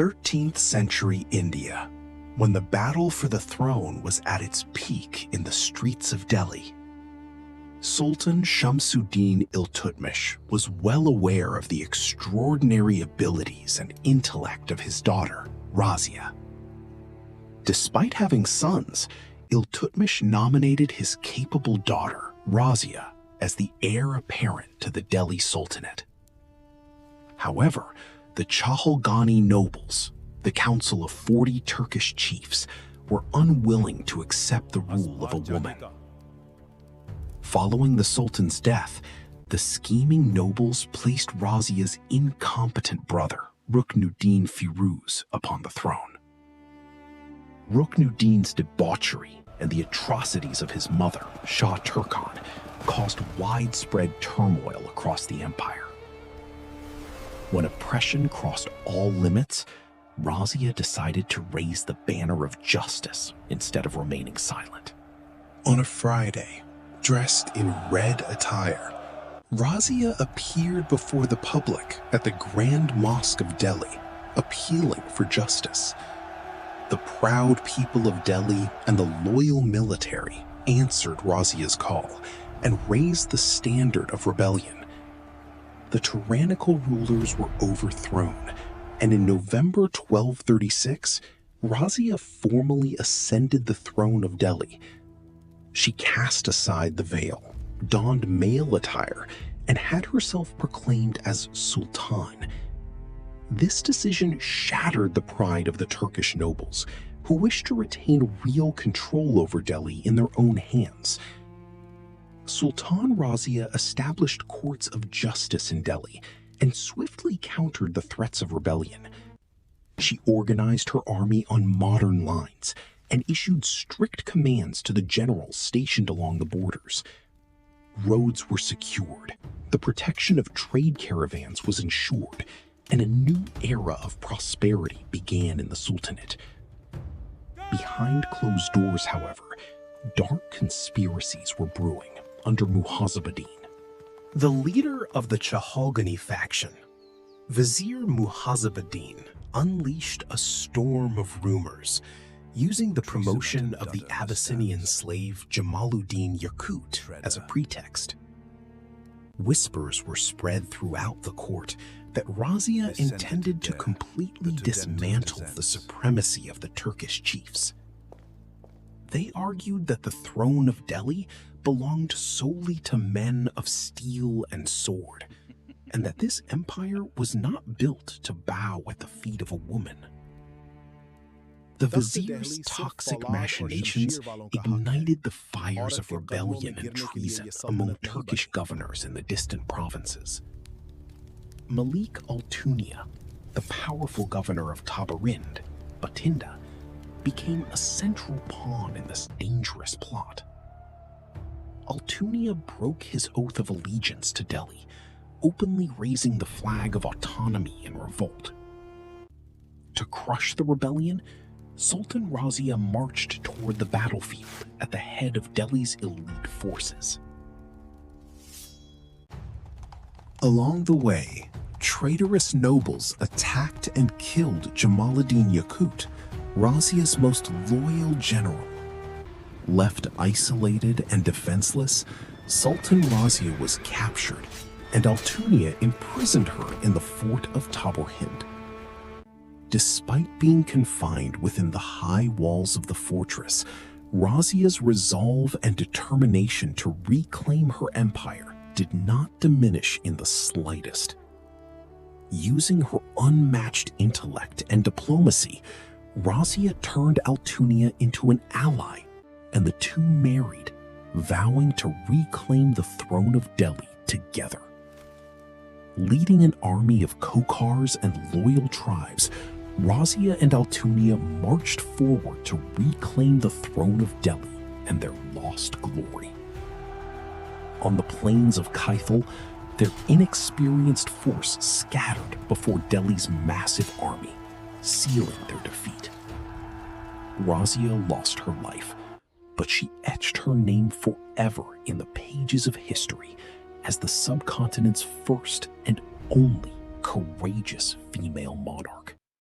13th century India, when the battle for the throne was at its peak in the streets of Delhi, Sultan Shamsuddin Iltutmish was well aware of the extraordinary abilities and intellect of his daughter, Razia. Despite having sons, Iltutmish nominated his capable daughter, Razia, as the heir apparent to the Delhi Sultanate. However, the Chahalgani nobles, the council of 40 Turkish chiefs, were unwilling to accept the rule of a woman. Following the Sultan's death, the scheming nobles placed Razia's incompetent brother, Ruknuddin Firuz, upon the throne. Ruknuddin's debauchery and the atrocities of his mother, Shah Turkan, caused widespread turmoil across the empire. When oppression crossed all limits, Razia decided to raise the banner of justice instead of remaining silent. On a Friday, dressed in red attire, Razia appeared before the public at the Grand Mosque of Delhi, appealing for justice. The proud people of Delhi and the loyal military answered Razia's call and raised the standard of rebellion. The tyrannical rulers were overthrown, and in November 1236, Razia formally ascended the throne of Delhi. She cast aside the veil, donned male attire, and had herself proclaimed as Sultan. This decision shattered the pride of the Turkish nobles, who wished to retain real control over Delhi in their own hands. Sultan Razia established courts of justice in Delhi and swiftly countered the threats of rebellion. She organized her army on modern lines and issued strict commands to the generals stationed along the borders. Roads were secured, the protection of trade caravans was ensured, and a new era of prosperity began in the Sultanate. Behind closed doors, however, dark conspiracies were brewing under Muhazabaddin. The leader of the Chahalgani faction, Vizier Muhazabaddin, unleashed a storm of rumors, using the promotion of the Abyssinian slave Jamaluddin Yakut as a pretext. Whispers were spread throughout the court that Razia intended to completely dismantle the supremacy of the Turkish chiefs. They argued that the throne of Delhi belonged solely to men of steel and sword, and that this empire was not built to bow at the feet of a woman. The vizier's toxic machinations ignited the fires of rebellion and treason among Turkish governors in the distant provinces. Malik Altunia, the powerful governor of Tabarind, Batinda, became a central pawn in this dangerous plot. Altunia broke his oath of allegiance to Delhi, openly raising the flag of autonomy in revolt. To crush the rebellion, Sultan Razia marched toward the battlefield at the head of Delhi's elite forces. Along the way, traitorous nobles attacked and killed Jamaluddin Yakut, Razia's most loyal general. Left isolated and defenseless, Sultan Razia was captured, and Altunia imprisoned her in the fort of Tabarind. Despite being confined within the high walls of the fortress, Razia's resolve and determination to reclaim her empire did not diminish in the slightest. Using her unmatched intellect and diplomacy, Razia turned Altunia into an ally, and the two married, vowing to reclaim the throne of Delhi together. Leading an army of Khokars and loyal tribes, Razia and Altunia marched forward to reclaim the throne of Delhi and their lost glory. On the plains of Kaithal, their inexperienced force scattered before Delhi's massive army, sealing their defeat. Razia lost her life, but she etched her name forever in the pages of history as the subcontinent's first and only courageous female monarch.